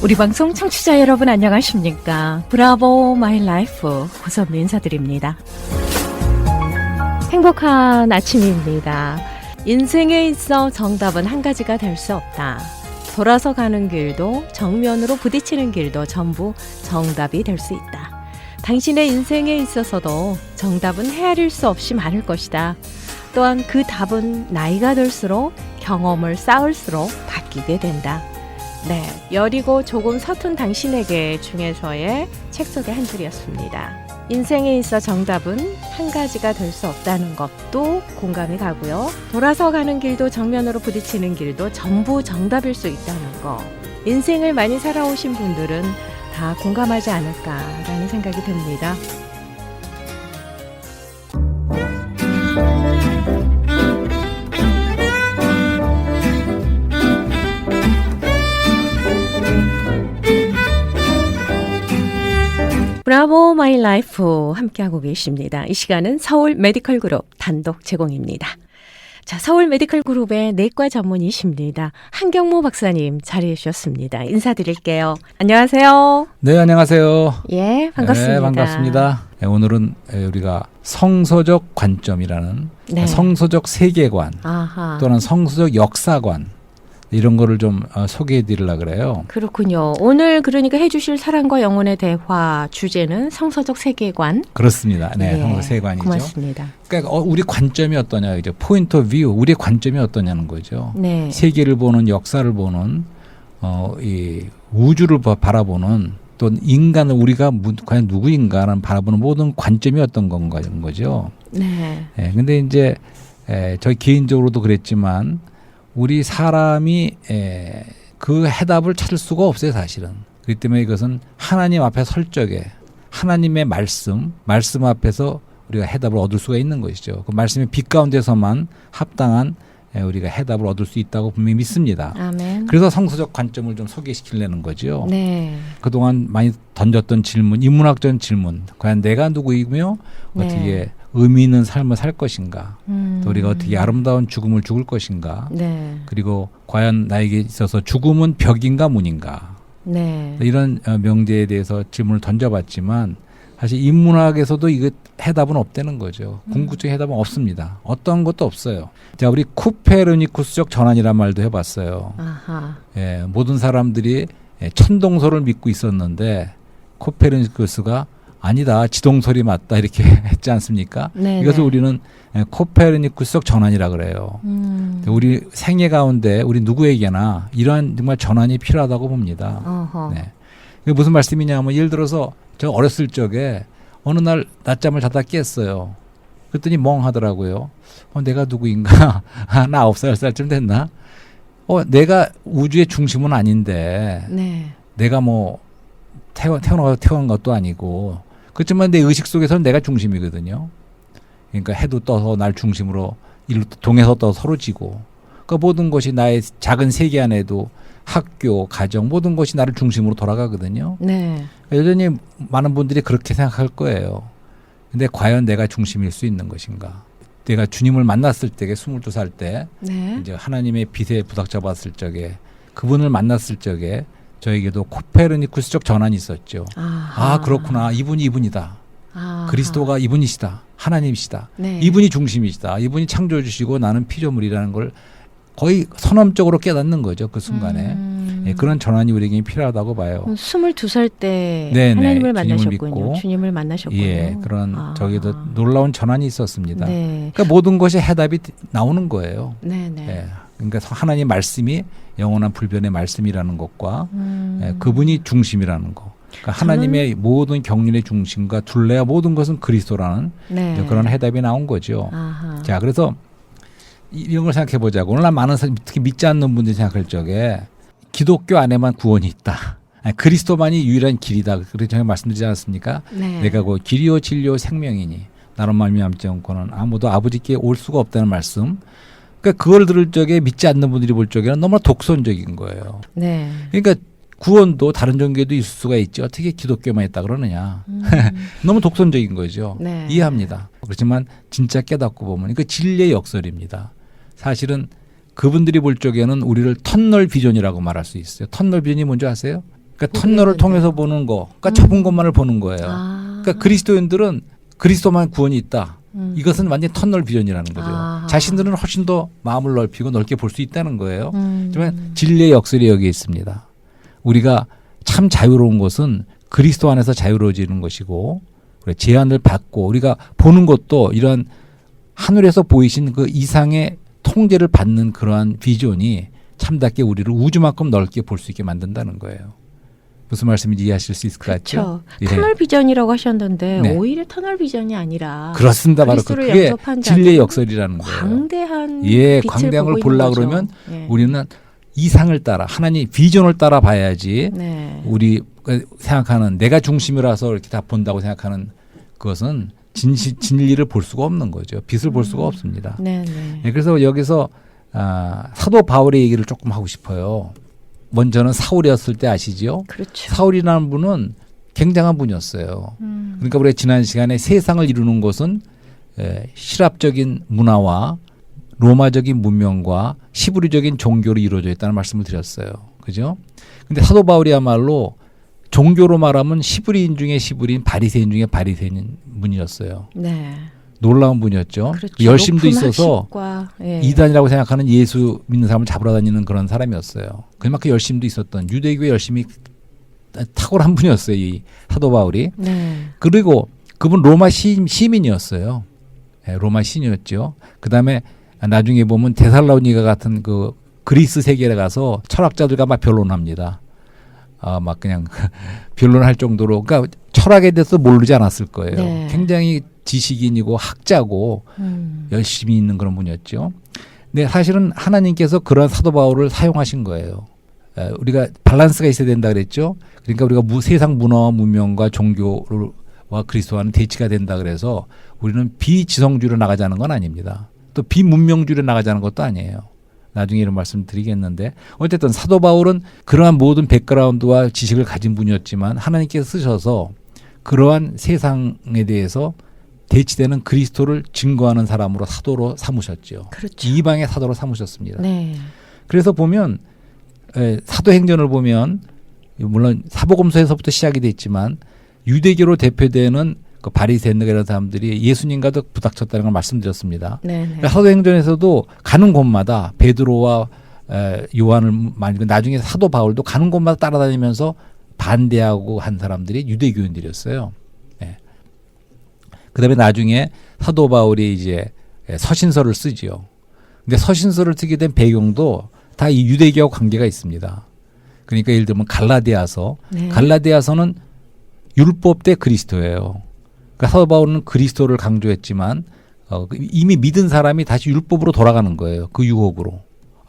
우리 방송 청취자 여러분 안녕하십니까? 브라보 마이 라이프 고선미 인사드립니다. 행복한 아침입니다. 인생에 있어 정답은 한 가지가 될 수 없다. 돌아서 가는 길도 정면으로 부딪히는 길도 전부 정답이 될 수 있다. 당신의 인생에 있어서도 정답은 헤아릴 수 없이 많을 것이다. 또한 그 답은 나이가 들수록 경험을 쌓을수록 바뀌게 된다. 네, 여리고 조금 서툰 당신에게 중에서의 책 속의 한 줄이었습니다. 인생에 있어 정답은 한 가지가 될 수 없다는 것도 공감이 가고요. 돌아서 가는 길도 정면으로 부딪히는 길도 전부 정답일 수 있다는 거. 인생을 많이 살아오신 분들은 다 공감하지 않을까라는 생각이 듭니다. 브라보 마이 라이프 함께하고 계십니다. 이 시간은 서울 메디컬 그룹 단독 제공입니다. 자, 서울 메디컬 그룹의 내과 전문의십니다. 한경모 박사님 자리해 주셨습니다. 인사드릴게요. 안녕하세요. 네, 안녕하세요. 예, 반갑습니다. 네, 반갑습니다. 네, 오늘은 우리가 성서적 관점이라는 네. 성서적 세계관 아하. 또는 성서적 역사관 이런 거를 좀 소개해 드리려고 그래요. 그렇군요. 오늘 그러니까 해주실 사랑과 영혼의 대화 주제는 성서적 세계관. 그렇습니다. 네, 예, 성서적 세계관이죠. 고맙습니다. 그러니까 우리 관점이 어떠냐, 이제 포인트 오브 뷰, 우리의 관점이 어떠냐는 거죠. 네. 세계를 보는, 역사를 보는, 이 우주를 바라보는, 또 인간을 우리가 과연 누구인가를 바라보는 모든 관점이 어떤 건가인 거죠. 네. 예, 근데 이제 저희 개인적으로도 그랬지만 우리 사람이 그 해답을 찾을 수가 없어요, 사실은. 그렇기 때문에 이것은 하나님 앞에 설 적에 하나님의 말씀 앞에서 우리가 해답을 얻을 수가 있는 것이죠. 그 말씀의 빛 가운데서만 합당한 우리가 해답을 얻을 수 있다고 분명히 믿습니다. 아멘. 그래서 성서적 관점을 좀 소개시키려는 거죠. 네. 그동안 많이 던졌던 질문, 인문학적 질문, 과연 내가 누구이며 네. 어떻게 의미 있는 삶을 살 것인가, 또 우리가 어떻게 아름다운 죽음을 죽을 것인가, 네. 그리고 과연 나에게 있어서 죽음은 벽인가 문인가, 네. 이런 명제에 대해서 질문을 던져봤지만 사실 인문학에서도 이거 해답은 없다는 거죠. 궁극적인 해답은 없습니다. 어떤 것도 없어요. 자, 우리 코페르니쿠스적 전환이란 말도 해봤어요. 아하. 예, 모든 사람들이 천동설을 믿고 있었는데 코페르니쿠스가 아니다, 지동설이 맞다 이렇게 했지 않습니까? 네네. 이것을 우리는 코페르니쿠스적 전환이라 그래요. 우리 생애 가운데 우리 누구에게나 이러한 정말 전환이 필요하다고 봅니다. 어허. 네. 이게 무슨 말씀이냐면 예를 들어서 저 어렸을 적에 어느 날 낮잠을 자다 깼어요. 그랬더니 멍하더라고요. 내가 누구인가? 나 9살, 10살쯤 됐나? 내가 우주의 중심은 아닌데 네. 내가 뭐 태어난 것도 아니고 그렇지만 내 의식 속에서는 내가 중심이거든요. 그러니까 해도 떠서 날 중심으로 동에서 떠서 서로 지고 그러니까 모든 것이 나의 작은 세계 안에도 학교, 가정 모든 것이 나를 중심으로 돌아가거든요. 네. 여전히 많은 분들이 그렇게 생각할 거예요. 근데 과연 내가 중심일 수 있는 것인가? 내가 주님을 만났을 때 22살 때 네. 이제 하나님의 빛에 부닥쳐봤을 적에 그분을 만났을 적에 저에게도 코페르니쿠스적 전환이 있었죠. 아하. 아, 그렇구나. 이분이다. 아하. 그리스도가 이분이시다. 하나님이시다. 네. 이분이 중심이시다. 이분이 창조주시고 나는 피조물이라는 걸 거의 선언적으로 깨닫는 거죠. 그 순간에. 예, 그런 전환이 우리에게 필요하다고 봐요. 22살 때 네네, 하나님을 주님을 만나셨군요. 믿고. 주님을 만나셨군요. 예, 그런 아하. 저기도 놀라운 전환이 있었습니다. 네. 그러니까 모든 것이 해답이 나오는 거예요. 네네. 예, 그러니까 하나님 말씀이 영원한 불변의 말씀이라는 것과 그분이 중심이라는 거. 그러니까 하나님의 모든 경륜의 중심과 둘레야 모든 것은 그리스도라는 네. 그런 해답이 나온 거죠. 아하. 자, 그래서 이런 걸 생각해 보자고. 오늘날 많은 사람, 특히 믿지 않는 분들이 생각할 적에 기독교 안에만 구원이 있다. 그리스도만이 유일한 길이다. 그렇게 제가 말씀드리지 않았습니까? 네. 내가 그 길이요 진리요 생명이니 나로 말미암지 않고는 아무도 아버지께 올 수가 없다는 말씀. 그러니까 그걸 들을 적에 믿지 않는 분들이 볼 적에는 너무 독선적인 거예요. 네. 그러니까 구원도 다른 종교에도 있을 수가 있지. 어떻게 기독교만 있다 그러느냐. 너무 독선적인 거죠. 네. 이해합니다. 그렇지만 진짜 깨닫고 보면 그 진리의 역설입니다. 사실은 그분들이 볼 적에는 우리를 터널 비전이라고 말할 수 있어요. 터널 비전이 뭔지 아세요? 그러니까 터널을 통해서 보는 거, 그러니까 좁은 것만을 보는 거예요. 그러니까 그리스도인들은 그리스도만 구원이 있다. 이것은 완전 터널 비전이라는 거죠. 자신들은 훨씬 더 마음을 넓히고 넓게 볼 수 있다는 거예요. 하지만 진리의 역설이 여기 있습니다. 우리가 참 자유로운 것은 그리스도 안에서 자유로워지는 것이고 제한을 받고 우리가 보는 것도 이러한 하늘에서 보이신 그 이상의 통제를 받는 그러한 비전이 참답게 우리를 우주만큼 넓게 볼 수 있게 만든다는 거예요. 무슨 말씀인지 이해하실 수 있을 것 같죠? 그렇죠. 터널 비전이라고 하셨는데 네. 오히려 터널 비전이 아니라 그렇습니다. 바로 그리스도를 그게 영접한 진리의 역설이라는 거예요. 광대한 예, 빛을 광대한 걸 보고 보려고 있는 그러면 거죠. 예. 우리는 이상을 따라 하나님 비전을 따라 봐야지 네. 우리 생각하는 내가 중심이라서 이렇게 다 본다고 생각하는 그것은 진리를 볼 수가 없는 거죠. 빛을 볼 수가 없습니다. 네, 네. 네, 그래서 여기서 사도 바울의 얘기를 조금 하고 싶어요. 먼저는 사울이었을 때 아시죠? 그렇죠. 사울이라는 분은 굉장한 분이었어요. 그러니까 우리가 지난 시간에 세상을 이루는 것은 시랍적인 문화와 로마적인 문명과 히브리적인 종교로 이루어져 있다는 말씀을 드렸어요. 그죠? 근데 사도 바울이야말로 종교로 말하면 히브리인 중에 히브리인, 바리새인 중에 바리새인 분이었어요. 네. 놀라운 분이었죠. 그렇죠. 열심도 높은 있어서 학식과, 예. 이단이라고 생각하는 예수 믿는 사람을 잡으러 다니는 그런 사람이었어요. 그만큼 열심도 있었던 유대교에 열심히 탁월한 분이었어요. 이 사도 바울이. 네. 그리고 그분 로마 시민이었어요. 네, 로마 시민이었죠. 그다음에 나중에 보면 데살로니가 같은 그 그리스 세계에 가서 철학자들과 막 변론합니다. 막 그냥 변론할 정도로, 그러니까 철학에 대해서 모르지 않았을 거예요. 네. 굉장히 지식인이고 학자고 열심히 있는 그런 분이었죠. 근데 사실은 하나님께서 그런 사도 바울을 사용하신 거예요. 우리가 밸런스가 있어야 된다 그랬죠. 그러니까 우리가 세상 문화와 문명과 종교와 그리스도와는 대치가 된다 그래서 우리는 비지성주의로 나가자는 건 아닙니다. 또 비문명주의로 나가자는 것도 아니에요. 나중에 이런 말씀 드리겠는데 어쨌든 사도 바울은 그러한 모든 백그라운드와 지식을 가진 분이었지만 하나님께서 쓰셔서 그러한 세상에 대해서 대치되는 그리스도를 증거하는 사람으로 사도로 삼으셨죠. 그렇죠. 이방의 사도로 삼으셨습니다. 네. 그래서 보면 사도행전을 보면 물론 사복음서에서부터 시작이 됐지만 유대교로 대표되는 그 바리새인들 이런 사람들이 예수님과도 부닥쳤다는 걸 말씀드렸습니다. 네. 그러니까 사도행전에서도 가는 곳마다 베드로와 요한을 만들고 나중에 사도 바울도 가는 곳마다 따라다니면서 반대하고 한 사람들이 유대교인들이었어요. 네. 그다음에 나중에 사도 바울이 이제 서신서를 쓰지요. 근데 서신서를 쓰게 된 배경도 다 이 유대교와 관계가 있습니다. 그러니까 예를 들면 갈라디아서, 네. 갈라디아서는 율법 대 그리스도예요. 그러니까 사도 바울은 그리스도를 강조했지만 이미 믿은 사람이 다시 율법으로 돌아가는 거예요. 그 유혹으로.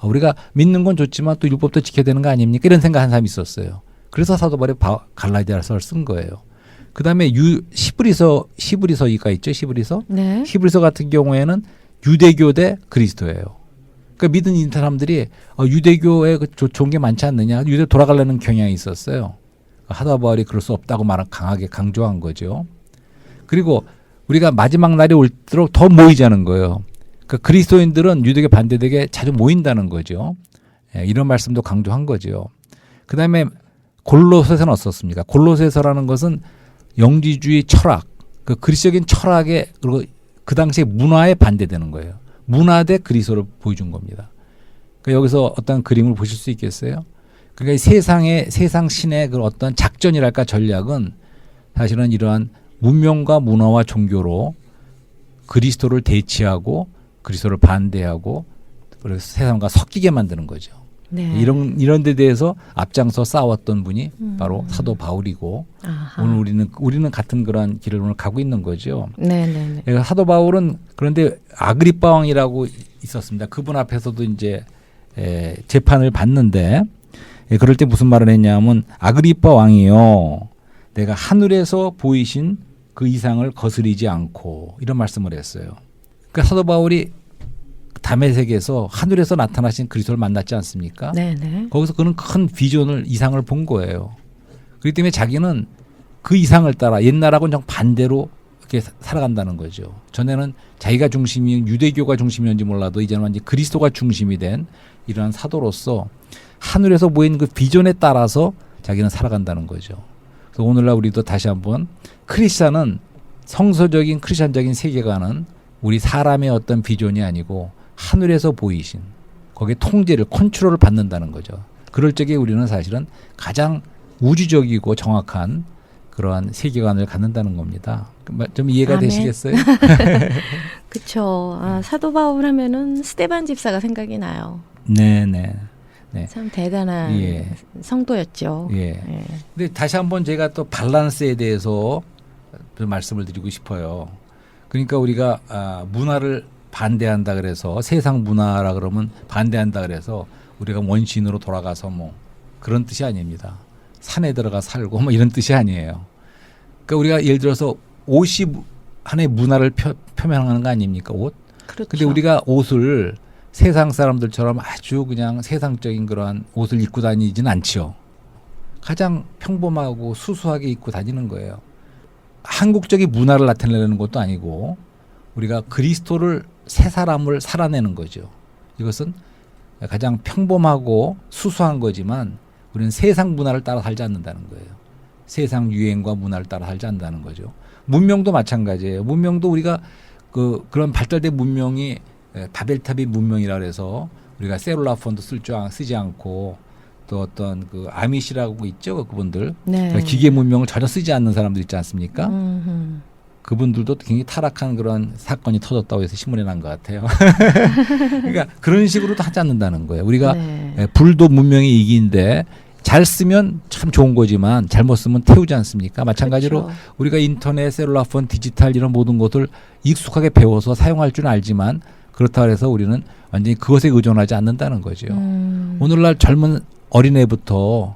우리가 믿는 건 좋지만 또 율법도 지켜야 되는 거 아닙니까? 이런 생각한 사람이 있었어요. 그래서 사도 바울이 갈라디아서를 쓴 거예요. 그다음에 히브리서가 있죠. 히브리서. 네. 히브리서 같은 경우에는 유대교 대 그리스도예요. 그러니까 믿은 사람들이 유대교에 좋은 게 많지 않느냐. 유대 돌아가려는 경향이 있었어요. 사도 바울이 그럴 수 없다고 강하게 강조한 거죠. 그리고 우리가 마지막 날이 올수록 더 모이자는 거예요. 그러니까 그리스도인들은 유대교 반대되게 자주 모인다는 거죠. 이런 말씀도 강조한 거죠. 그다음에 골로새서는 어떻습니까? 골로새서라는 것은 영지주의 철학, 그 그리스적인 철학에 그리고 그 당시에 문화에 반대되는 거예요. 문화 대 그리스도를 보여준 겁니다. 그러니까 여기서 어떤 그림을 보실 수 있겠어요? 그러니까 이 세상 신의 그 어떤 작전이랄까 전략은 사실은 이러한 문명과 문화와 종교로 그리스도를 대치하고 그리스도를 반대하고 그래서 세상과 섞이게 만드는 거죠. 네. 이런 데 대해서 앞장서 싸웠던 분이 바로 사도 바울이고 아하. 오늘 우리는 같은 그런 길을 오늘 가고 있는 거죠. 네. 사도 바울은 그런데 아그리빠 왕이라고 있었습니다. 그분 앞에서도 이제 재판을 받는데 그럴 때 무슨 말을 했냐면 아그리빠 왕이요. 내가 하늘에서 보이신 그 이상을 거스리지 않고 이런 말씀을 했어요. 그러니까 사도 바울이 다메섹에서 하늘에서 나타나신 그리스도를 만났지 않습니까? 네네. 거기서 그는 큰 비전을 이상을 본 거예요. 그렇기 때문에 자기는 그 이상을 따라 옛날하고는 정 반대로 이렇게 살아간다는 거죠. 전에는 자기가 중심이 유대교가 중심이었는지 몰라도 이제는 완전히 그리스도가 중심이 된 이러한 사도로서 하늘에서 보이는 그 비전에 따라서 자기는 살아간다는 거죠. 그래서 오늘날 우리도 다시 한번 크리스찬은 성서적인 크리스찬적인 세계관은 우리 사람의 어떤 비전이 아니고 하늘에서 보이신 거기에 통제를 컨트롤을 받는다는 거죠. 그럴 적에 우리는 사실은 가장 우주적이고 정확한 그러한 세계관을 갖는다는 겁니다. 좀 이해가 아멘. 되시겠어요? 그렇죠. 사도 바울 하면은 스데반 집사가 생각이 나요. 네네. 네. 참 대단한 예. 성도였죠. 예. 예. 근데 다시 한번 제가 또 밸런스에 대해서 좀 말씀을 드리고 싶어요. 그러니까 우리가 문화를 반대한다 그래서 세상 문화라 그러면 반대한다 그래서 우리가 원시인으로 돌아가서 뭐 그런 뜻이 아닙니다. 산에 들어가 살고 뭐 이런 뜻이 아니에요. 그러니까 우리가 예를 들어서 옷이 하나의 문화를 표명하는 거 아닙니까? 옷. 그렇죠. 근데 우리가 옷을 세상 사람들처럼 아주 그냥 세상적인 그러한 옷을 입고 다니진 않죠. 가장 평범하고 수수하게 입고 다니는 거예요. 한국적인 문화를 나타내는 것도 아니고 우리가 그리스도를 새 사람을 살아내는 거죠. 이것은 가장 평범하고 수수한 거지만 우리는 세상 문화를 따라 살지 않는다는 거예요. 세상 유행과 문화를 따라 살지 않는다는 거죠. 문명도 마찬가지예요. 문명도 우리가 그런 발달된 문명이 바벨탑의 문명이라 그래서 우리가 셀룰라 폰도 쓰지 않고 또 어떤 그 아미시라고 있죠. 그분들. 네. 기계 문명을 전혀 쓰지 않는 사람들 있지 않습니까? 음흠. 그분들도 굉장히 타락한 그런 사건이 터졌다고 해서 신문에 난 것 같아요. 그러니까 그런 식으로도 하지 않는다는 거예요. 우리가 네. 불도 문명의 이기인데 잘 쓰면 참 좋은 거지만 잘못 쓰면 태우지 않습니까? 마찬가지로 그렇죠. 우리가 인터넷, 셀룰라폰, 디지털 이런 모든 것을 익숙하게 배워서 사용할 줄 알지만 그렇다고 해서 우리는 완전히 그것에 의존하지 않는다는 거죠. 오늘날 젊은 어린애부터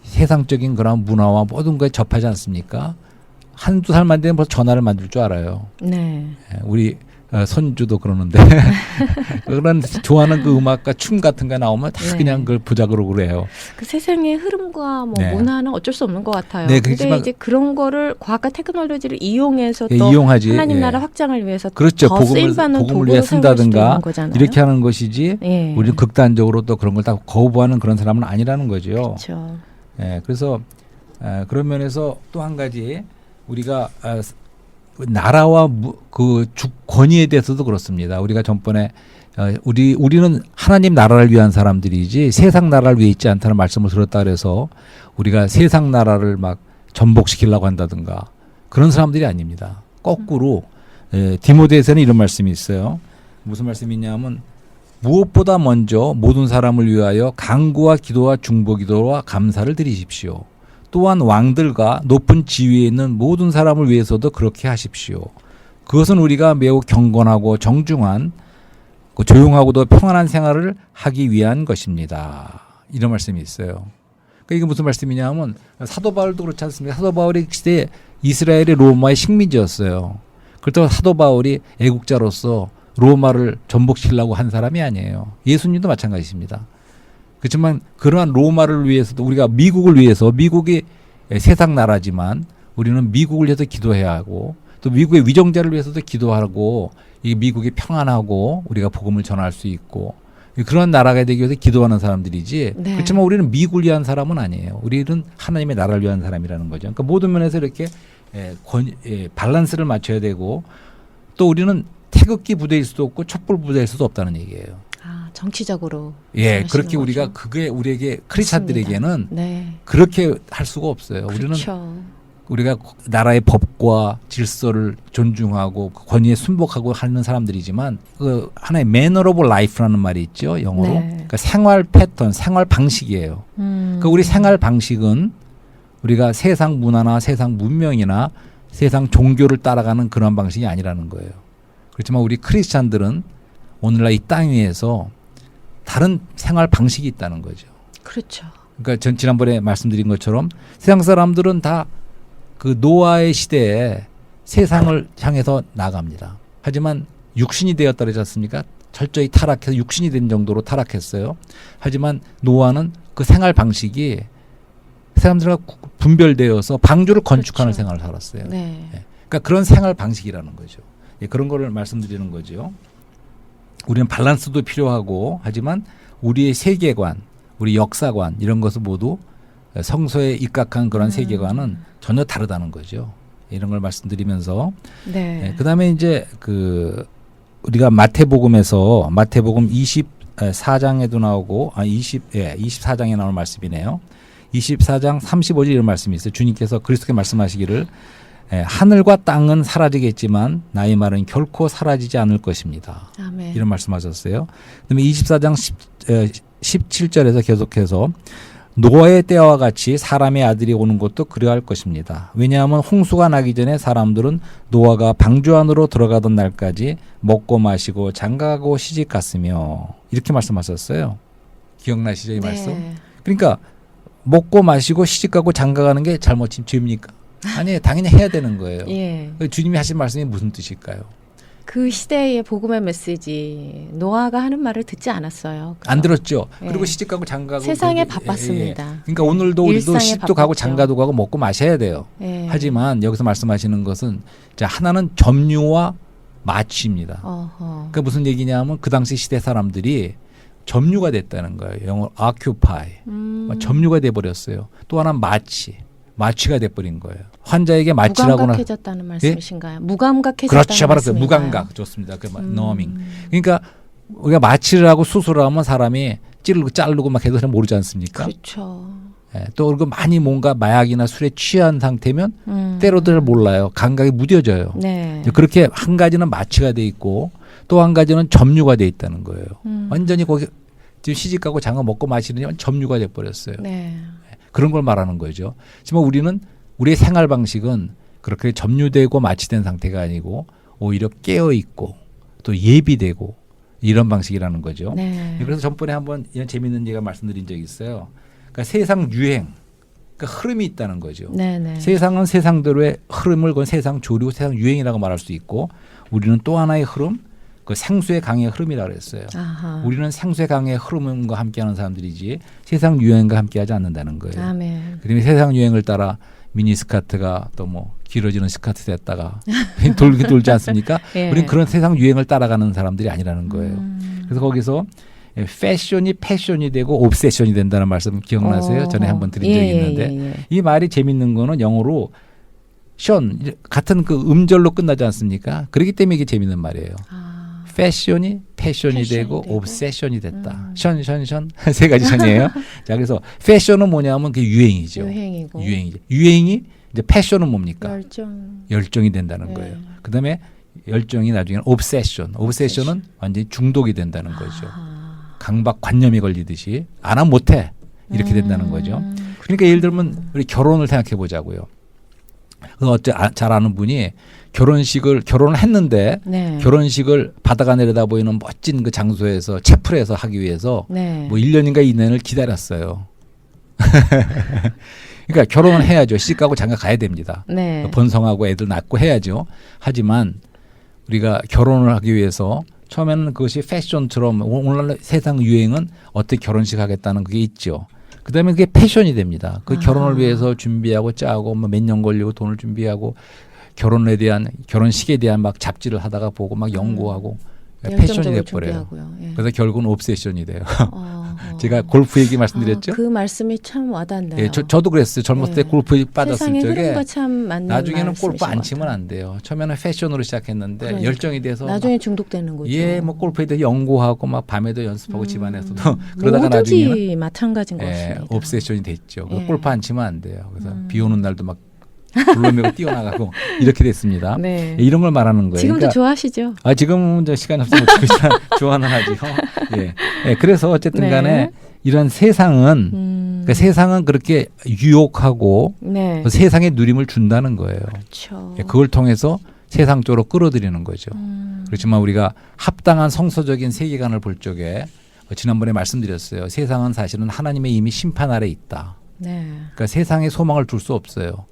세상적인 그런 문화와 모든 거에 접하지 않습니까? 한두 살만 되면 벌써 전화를 만들 줄 알아요. 네. 우리 손주도 그러는데 그런 좋아하는 그 음악과 춤 같은 거 나오면 다 네. 그냥 그걸 보자 그러고 그래요. 그 세상의 흐름과 뭐 네. 문화는 어쩔 수 없는 것 같아요. 네, 근데 그렇지만- 이제 그런 거를 과학과 테크놀로지를 이용해서 예, 또 이용하지. 하나님 예. 나라 확장을 위해서 그렇죠. 더 쓰임받는 복음을 위해 도구로 사용할 수도 쓴다든가 있는 거잖아요. 이렇게 하는 것이지 예. 우리는 극단적으로 또 그런 걸 다 거부하는 그런 사람은 아니라는 거죠. 그렇죠. 예, 그래서 그런 면에서 또 한 가지 우리가 나라와 그 주권위에 대해서도 그렇습니다. 우리가 전번에 우리는 하나님 나라를 위한 사람들이지 세상 나라를 위해 있지 않다는 말씀을 들었다 그래서 우리가 세상 나라를 막 전복시키려고 한다든가 그런 사람들이 아닙니다. 거꾸로 디모데에서는 이런 말씀이 있어요. 무슨 말씀이 있냐면 무엇보다 먼저 모든 사람을 위하여 간구와 기도와 중보기도와 감사를 드리십시오. 또한 왕들과 높은 지위에 있는 모든 사람을 위해서도 그렇게 하십시오. 그것은 우리가 매우 경건하고 정중한 조용하고도 평안한 생활을 하기 위한 것입니다. 이런 말씀이 있어요. 그러니까 이게 무슨 말씀이냐면 사도 바울도 그렇지 않습니까? 사도 바울이 시대에 이스라엘의 로마의 식민지였어요. 그렇다고 사도 바울이 애국자로서 로마를 전복시키려고 한 사람이 아니에요. 예수님도 마찬가지입니다. 그렇지만 그러한 로마를 위해서도 우리가 미국을 위해서 미국이 세상 나라지만 우리는 미국을 위해서 기도해야 하고 또 미국의 위정자를 위해서도 기도하고 이 미국이 평안하고 우리가 복음을 전할 수 있고 그런 나라가 되기 위해서 기도하는 사람들이지. 네. 그렇지만 우리는 미국을 위한 사람은 아니에요. 우리는 하나님의 나라를 위한 사람이라는 거죠. 그러니까 모든 면에서 이렇게 밸런스를 맞춰야 되고 또 우리는 태극기 부대일 수도 없고 촛불 부대일 수도 없다는 얘기예요. 정치적으로. 예, 하시는 그렇게 거죠. 우리가 그게 우리에게 크리스찬들에게는 네. 그렇게 할 수가 없어요. 우리는 그렇죠. 우리가 나라의 법과 질서를 존중하고 권위에 순복하고 하는 사람들이지만 그 하나의 매너 오브 라이프라는 말이 있죠, 영어로. 네. 그러니까 생활 패턴, 생활 방식이에요. 그러니까 우리 생활 방식은 우리가 세상 문화나 세상 문명이나 세상 종교를 따라가는 그런 방식이 아니라는 거예요. 그렇지만 우리 크리스찬들은 오늘날 이 땅 위에서 다른 생활 방식이 있다는 거죠. 그렇죠. 그러니까 전 지난번에 말씀드린 것처럼 세상 사람들은 다 그 노아의 시대에 세상을 향해서 나갑니다. 하지만 육신이 되었다 그러지 않습니까? 철저히 타락해서 육신이 된 정도로 타락했어요. 하지만 노아는 그 생활 방식이 사람들과 분별되어서 방주를 건축하는 그렇죠. 생활을 살았어요. 네. 그러니까 그런 생활 방식이라는 거죠. 그런 거를 말씀드리는 거죠. 우리는 밸런스도 필요하고 하지만 우리의 세계관, 우리 역사관 이런 것을 모두 성소에 입각한 그런 세계관은 전혀 다르다는 거죠. 이런 걸 말씀드리면서 네. 그다음에 이제 우리가 마태복음에서 마태복음 24장에도 나오고 24장에 나오는 말씀이네요. 24장 35절 이런 말씀이 있어요. 주님께서 그리스도께 말씀하시기를 하늘과 땅은 사라지겠지만 나의 말은 결코 사라지지 않을 것입니다. 아멘. 이런 말씀하셨어요. 그다음에 24장 17절에서 계속해서 노아의 때와 같이 사람의 아들이 오는 것도 그러할 것입니다. 왜냐하면 홍수가 나기 전에 사람들은 노아가 방주 안으로 들어가던 날까지 먹고 마시고 장가가고 시집갔으며 이렇게 말씀하셨어요. 기억나시죠 이 말씀? 그러니까 먹고 마시고 시집가고 장가가는 게 죄입니까? 아니 당연히 해야 되는 거예요. 예. 주님이 하신 말씀이 무슨 뜻일까요? 그 시대의 복음의 메시지 노아가 하는 말을 듣지 않았어요. 그죠? 안 들었죠. 예. 그리고 시집가고 장가가고 세상에 그게, 바빴습니다. 그러니까 오늘도 우리도 일상에 시집도 가고 바빴죠. 장가도 가고 먹고 마셔야 돼요. 예. 하지만 여기서 말씀하시는 것은 자 하나는 점유와 마취입니다. 어허. 그러니까 무슨 얘기냐면 그 당시 시대 사람들이 점유가 됐다는 거예요. 영어로 occupy. 점유가 돼버렸어요. 또 하나는 마취가 돼버린 거예요. 환자에게 마취라고나. 무감각해졌다는 말씀이신가요? 무감각해졌다는 그렇죠. 바로 그 말씀인가요? 무감각 좋습니다. 그 numbing. 그러니까 우리가 마취를 하고 수술을 하면 사람이 자르고 막 해도 잘 모르지 않습니까? 그렇죠. 또 그리고 많이 뭔가 마약이나 술에 취한 상태면 때로도 잘 몰라요. 감각이 무뎌져요. 네. 그렇게 한 가지는 마취가 돼 있고 또 한 가지는 점유가 돼 있다는 거예요. 완전히 거기 지금 시집가고 장가 먹고 마시는 점유가 돼 버렸어요. 네. 그런 걸 말하는 거죠. 하지만 우리는 우리의 생활 방식은 그렇게 점유되고 마취된 상태가 아니고 오히려 깨어 있고 또 예비되고 이런 방식이라는 거죠. 네. 그래서 전번에 한번 이런 재미있는 얘기가 말씀드린 적이 있어요. 그러니까 세상 유행, 그러니까 흐름이 있다는 거죠. 네네. 세상은 세상대로의 흐름을 건 세상 조류, 세상 유행이라고 말할 수 있고 우리는 또 하나의 흐름, 그 생수의 강의 흐름이라고 그랬어요. 아하. 우리는 생수의 강의 흐름과 함께하는 사람들이지 세상 유행과 함께하지 않는다는 거예요. 아멘. 그다음에 세상 유행을 따라 미니스커트가 또 뭐 길어지는 스커트 됐다가 돌지 않습니까? 예. 우리는 그런 세상 유행을 따라가는 사람들이 아니라는 거예요. 그래서 거기서 패션이 패션이 되고 옵세션이 된다는 말씀 기억나세요? 전에 한번 드린 적이 있는데 이 말이 재밌는 거는 영어로 션 같은 그 음절로 끝나지 않습니까? 그렇기 때문에 이게 재밌는 말이에요. 패션이 패션이 되고 옵세션이 됐다. 션 세 가지 션이에요. 자 그래서 패션은 뭐냐면 그게 유행이죠. 유행이고. 유행이 이제 패션은 뭡니까? 열정이 된다는 거예요. 그다음에 열정이 나중에는 옵세션은 완전히 중독이 된다는 거죠. 강박관념이 걸리듯이 안 하면 못해 이렇게 된다는 거죠. 그러니까 예를 들면 우리 결혼을 생각해 보자고요. 잘 아는 분이 결혼을 했는데 네. 결혼식을 바다가 내려다 보이는 멋진 그 장소에서 채플에서 하기 위해서 네. 뭐 1년인가 2년을 기다렸어요. 그러니까 결혼을 해야죠. 시집가고 장가 가야 됩니다. 네. 번성하고 애들 낳고 해야죠. 하지만 우리가 결혼을 하기 위해서 처음에는 그것이 패션처럼 오늘날 세상 유행은 어떻게 결혼식 하겠다는 그게 있죠. 그다음에 그게 패션이 됩니다. 그 결혼을 위해서 준비하고 짜고 뭐 몇 년 걸리고 돈을 준비하고 결혼식에 대한 막 잡지를 하다가 보고 막 연구하고 패션이 돼버려요. 예. 그래서 결국은 옵세션이 돼요. 제가 골프 얘기 말씀드렸죠. 그 말씀이 참 와닿네요. 예, 저도 그랬어요. 젊었을 때 골프 빠졌을 적에 참 맞는 나중에는 골프 안 치면 안 돼요. 처음에는 패션으로 시작했는데 그러니까. 열정이 돼서 나중에 중독되는 거죠. 예, 뭐 골프에 대해 연구하고 막 밤에도 연습하고 집안에서도 그러다가 나중에는 모두지 마찬가지인 것 같습니다. 옵세션이 됐죠. 예. 골프 안 치면 안 돼요. 그래서 비 오는 날도 막 불러매고 뛰어나가고 이렇게 됐습니다. 네. 이런 걸 말하는 거예요. 지금도 그러니까, 좋아하시죠? 지금은 이제 시간이 없어서 좋아는 하죠. 예. 예, 그래서 어쨌든 간에 이런 세상은 그러니까 세상은 그렇게 유혹하고 네. 그 세상의 누림을 준다는 거예요. 그렇죠. 예, 그걸 통해서 세상 쪽으로 끌어들이는 거죠. 그렇지만 우리가 합당한 성서적인 세계관을 볼 적에 지난번에 말씀드렸어요. 세상은 사실은 하나님의 이미 심판 아래 있다. 네. 그러니까 세상에 소망을 둘 수 없어요.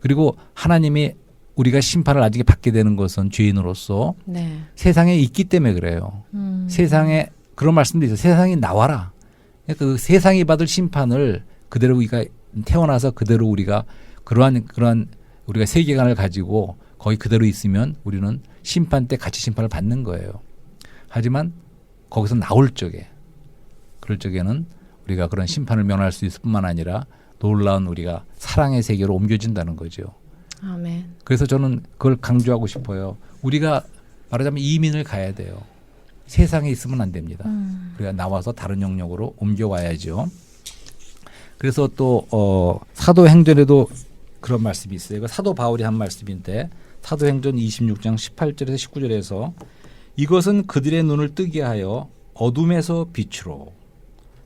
그리고 하나님이 우리가 심판을 나중에 받게 되는 것은 죄인으로서 네. 세상에 있기 때문에 그래요. 세상에 그런 말씀도 있어요. 세상이 나와라. 그 세상이 받을 심판을 그대로 우리가 태어나서 그대로 우리가 그러한 우리가 세계관을 가지고 거기 그대로 있으면 우리는 심판 때 같이 심판을 받는 거예요. 하지만 거기서 나올 적에 그럴 적에는 우리가 그런 심판을 면할 수 있을 뿐만 아니라 놀라운 우리가 사랑의 세계로 옮겨진다는 거죠. 아멘. 그래서 저는 그걸 강조하고 싶어요. 우리가 말하자면 이민을 가야 돼요. 세상에 있으면 안 됩니다. 우리가 나와서 다른 영역으로 옮겨와야죠. 그래서 또 사도행전에도 그런 말씀이 있어요. 이거 사도 바울이 한 말씀인데 사도행전 26장 18절에서 19절에서 이것은 그들의 눈을 뜨게 하여 어둠에서 빛으로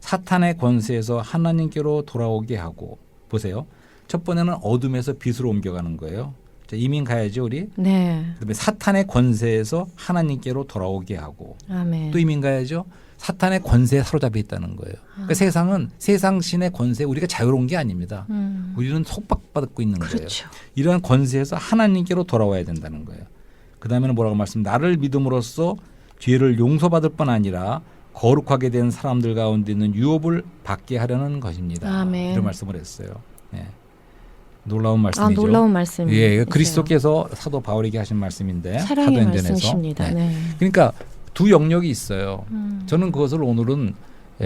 사탄의 권세에서 하나님께로 돌아오게 하고 보세요. 첫 번째는 어둠에서 빛으로 옮겨가는 거예요. 자, 이민 가야죠 우리. 네. 그다음에 사탄의 권세에서 하나님께로 돌아오게 하고 아멘. 또 이민 가야죠. 사탄의 권세에 사로잡혀 있다는 거예요. 그러니까 세상은 세상 신의 권세 우리가 자유로운 게 아닙니다. 우리는 속박받고 있는 거예요. 그렇죠. 이러한 권세에서 하나님께로 돌아와야 된다는 거예요. 그 다음에는 뭐라고 말씀? 나를 믿음으로써 죄를 용서받을 뿐 아니라 거룩하게 된 사람들 가운데 있는 유업을 받게 하려는 것입니다. 아멘. 이런 말씀을 했어요. 예. 놀라운 말씀이죠. 놀라운 말씀이에요. 예, 그리스도께서 사도 바울에게 하신 말씀인데 사랑의 사도행전에서. 말씀이십니다. 네. 그러니까 두 영역이 있어요. 저는 그것을 오늘은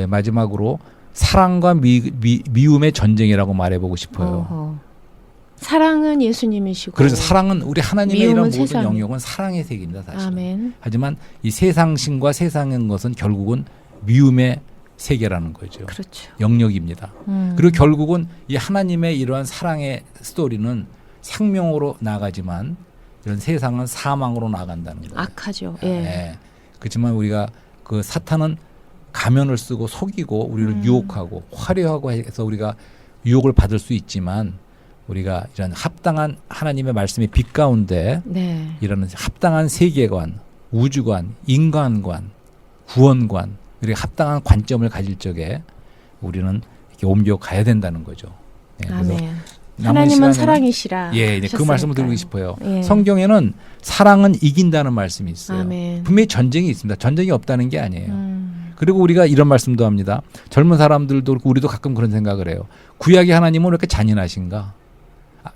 마지막으로 사랑과 미움의 전쟁이라고 말해보고 싶어요. 어허. 사랑은 예수님이시고 그래서 사랑은 우리 하나님의 이런 미움은 모든 세상이. 영역은 사랑의 세계입니다. 사실. 아멘. 하지만 이 세상신과 세상인 것은 결국은 미움의 세계라는 거죠. 그렇죠. 영역입니다. 그리고 결국은 이 하나님의 이러한 사랑의 스토리는 생명으로 나가지만 이런 세상은 사망으로 나간다는 거예요. 악하죠. 예. 네. 그렇지만 우리가 그 사탄은 가면을 쓰고 속이고 우리를 유혹하고 화려하고 해서 우리가 유혹을 받을 수 있지만 우리가 이런 합당한 하나님의 말씀의 빛 가운데 네. 이런 합당한 세계관, 우주관, 인간관, 구원관 이렇게 합당한 관점을 가질 적에 우리는 이렇게 옮겨가야 된다는 거죠. 네, 그래서 아멘. 남은 하나님은 시간에는- 사랑이시라. 예, 네, 그 말씀을 드리고 하셨으니까요. 싶어요. 예. 성경에는 사랑은 이긴다는 말씀이 있어요. 아멘. 분명히 전쟁이 있습니다. 전쟁이 없다는 게 아니에요. 그리고 우리가 이런 말씀도 합니다. 젊은 사람들도 그렇고 우리도 가끔 그런 생각을 해요. 구약의 하나님은 왜 이렇게 잔인하신가?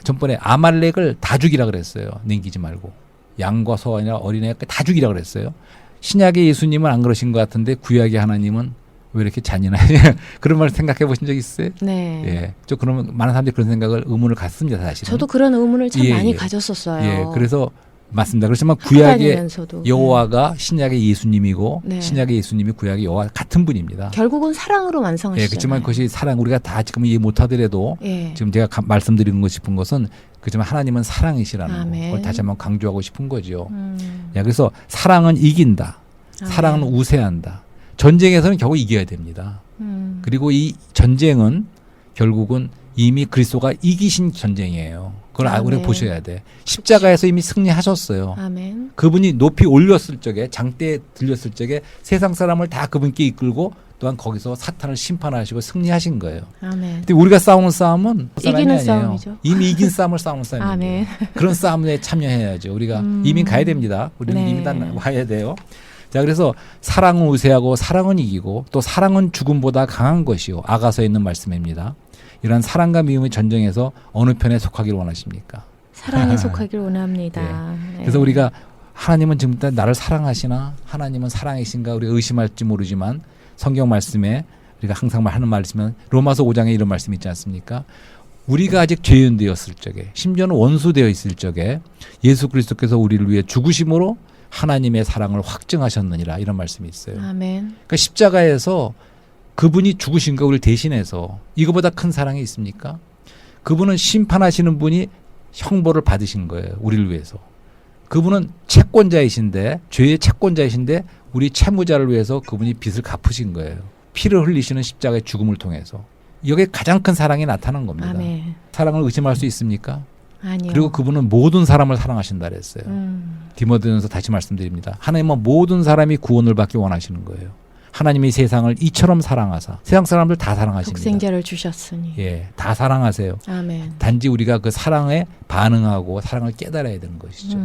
전번에 아말렉을 다 죽이라 그랬어요. 남기지 말고. 양과 소아나 어린애 다 죽이라 그랬어요. 신약의 예수님은 안 그러신 것 같은데 구약의 하나님은 왜 이렇게 잔인하냐? 그런 말 생각해 보신 적 있어요? 네. 예. 저 그러면 많은 사람들이 그런 생각을 의문을 갖습니다, 사실은. 저도 그런 의문을 참 예, 많이 예. 가졌었어요. 예. 그래서 맞습니다. 그렇지만 학교 구약의 다니면서도. 여호와가 신약의 예수님이고 네. 신약의 예수님이 구약의 여호와 같은 분입니다. 결국은 사랑으로 완성하시잖아요. 예, 그렇지만 그것이 사랑 우리가 다 지금 이해 못하더라도 예. 지금 제가 말씀드리고 싶은 것은 그렇지만 하나님은 사랑이시라는 거. 아멘. 그걸 다시 한번 강조하고 싶은 거죠. 예, 그래서 사랑은 이긴다. 사랑은 아멘. 우세한다. 전쟁에서는 겨우 이겨야 됩니다. 그리고 이 전쟁은 결국은 이미 그리스도가 이기신 전쟁이에요. 그걸 아멘. 우리가 보셔야 돼. 십자가에서 이미 승리하셨어요. 아멘. 그분이 높이 올렸을 적에 장대에 들렸을 적에 세상 사람을 다 그분께 이끌고 또한 거기서 사탄을 심판하시고 승리하신 거예요. 아멘. 근데 우리가 싸우는 싸움은 싸움이 이기는 아니에요. 싸움이죠. 이미 이긴 싸움을 싸우는 싸움이에요. 아멘. 그런 싸움에 참여해야죠. 우리가 이민 가야 됩니다. 우리는 네. 이민 다 와야 돼요. 자, 그래서 사랑은 우세하고 사랑은 이기고 또 사랑은 죽음보다 강한 것이요. 아가서에 있는 말씀입니다. 이런 사랑과 미움의 전쟁에서 어느 편에 속하기를 원하십니까? 사랑에 속하길 원합니다. 네. 그래서 우리가 하나님은 지금 나를 사랑하시나? 하나님은 사랑이신가? 우리가 의심할지 모르지만 성경 말씀에 우리가 항상 하는 말씀은 로마서 5장에 이런 말씀이 있지 않습니까? 우리가 아직 죄인 되었을 적에 심지어는 원수 되어 있을 적에 예수 그리스도께서 우리를 위해 죽으심으로 하나님의 사랑을 확증하셨느니라 이런 말씀이 있어요. 아멘. 그러니까 십자가에서 그분이 죽으신 거 우리를 대신해서 이거보다 큰 사랑이 있습니까? 그분은 심판하시는 분이 형벌을 받으신 거예요. 우리를 위해서. 그분은 채권자이신데 죄의 채권자이신데 우리 채무자를 위해서 그분이 빚을 갚으신 거예요. 피를 흘리시는 십자가의 죽음을 통해서. 이게 가장 큰 사랑이 나타난 겁니다. 아멘. 사랑을 의심할 수 있습니까? 아니요. 그리고 그분은 모든 사람을 사랑하신다 그랬어요. 디모데전서 다시 말씀드립니다. 하나님은 모든 사람이 구원을 받기 원하시는 거예요. 하나님이 세상을 이처럼 사랑하사 세상 사람들 다 사랑하십니다. 독생자를 주셨으니. 예, 다 사랑하세요. 아멘. 단지 우리가 그 사랑에 반응하고 사랑을 깨달아야 되는 것이죠.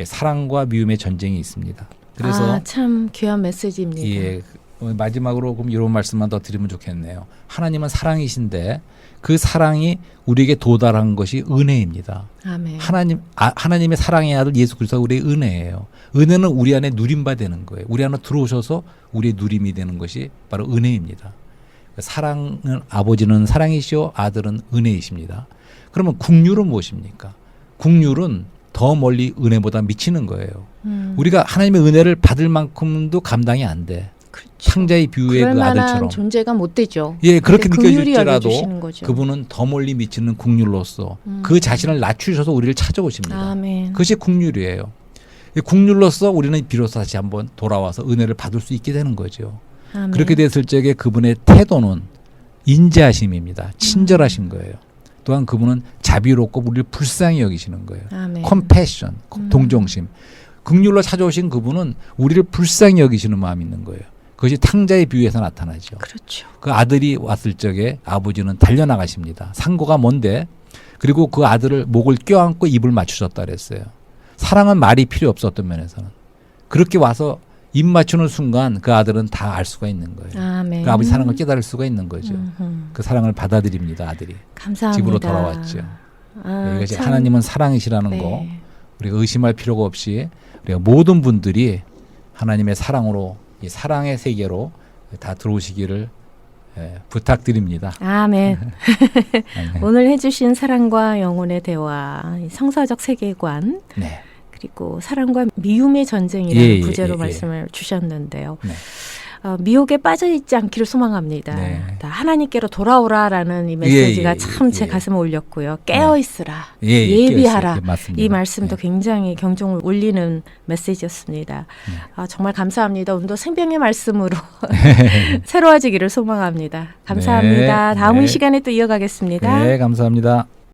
예, 사랑과 미움의 전쟁이 있습니다. 그래서 참 귀한 메시지입니다. 예, 마지막으로 그럼 이런 말씀만 더 드리면 좋겠네요. 하나님은 사랑이신데 그 사랑이 우리에게 도달한 것이 은혜입니다. 아멘. 하나님의 사랑의 아들 예수 그리스도가 우리의 은혜예요. 은혜는 우리 안에 누림바 되는 거예요. 우리 안에 들어오셔서 우리의 누림이 되는 것이 바로 은혜입니다. 사랑은 아버지는 사랑이시오 아들은 은혜이십니다. 그러면 국률은 무엇입니까? 국률은 더 멀리 은혜보다 미치는 거예요. 우리가 하나님의 은혜를 받을 만큼도 감당이 안 돼. 그렇죠. 창자의 비유의 그럴 그 만한 아들처럼. 존재가 못 되죠. 예, 그렇게 근데 긍휼히 느껴질지라도 여겨주시는 거죠. 그분은 더 멀리 미치는 국률로서 그 자신을 낮추셔서 우리를 찾아오십니다. 아멘. 그것이 국률이에요. 이 국률로서 우리는 비로소 다시 한번 돌아와서 은혜를 받을 수 있게 되는 거죠. 아멘. 그렇게 됐을 적에 그분의 태도는 인자하심입니다. 친절하신 거예요. 또한 그분은 자비롭고 우리를 불쌍히 여기시는 거예요. 아멘. 컴패션, 동정심. 국률로 찾아오신 그분은 우리를 불쌍히 여기시는 마음이 있는 거예요. 그것이 탕자의 비유에서 나타나죠. 그렇죠. 그 아들이 왔을 적에 아버지는 달려나가십니다. 상고가 뭔데? 그리고 그 아들을 목을 껴안고 입을 맞추셨다 그랬어요. 사랑은 말이 필요 없었던 면에서는. 그렇게 와서 입 맞추는 순간 그 아들은 다 알 수가 있는 거예요. 아멘. 그 아버지 사랑을 깨달을 수가 있는 거죠. 그 사랑을 받아들입니다. 아들이. 감사합니다. 집으로 돌아왔죠. 아, 이것이 참. 하나님은 사랑이시라는 네. 거 우리가 의심할 필요가 없이 우리가 모든 분들이 하나님의 사랑으로 이 사랑의 세계로 다 들어오시기를 부탁드립니다. 아멘. 아멘. 오늘 해주신 사랑과 영혼의 대화, 이 성서적 세계관, 네. 그리고 사랑과 미움의 전쟁이라는 예, 부제로 예. 말씀을 주셨는데요. 네. 미혹에 빠져있지 않기를 소망합니다. 네. 다 하나님께로 돌아오라라는 이 메시지가 예, 예, 참 제 예. 가슴을 울렸고요. 깨어있으라, 예, 예비하라. 예, 맞습니다. 이 말씀도 네. 굉장히 경종을 울리는 메시지였습니다. 정말 감사합니다. 오늘도 생명의 말씀으로 새로워지기를 소망합니다. 감사합니다. 네, 다음 네. 시간에 또 이어가겠습니다. 네, 감사합니다.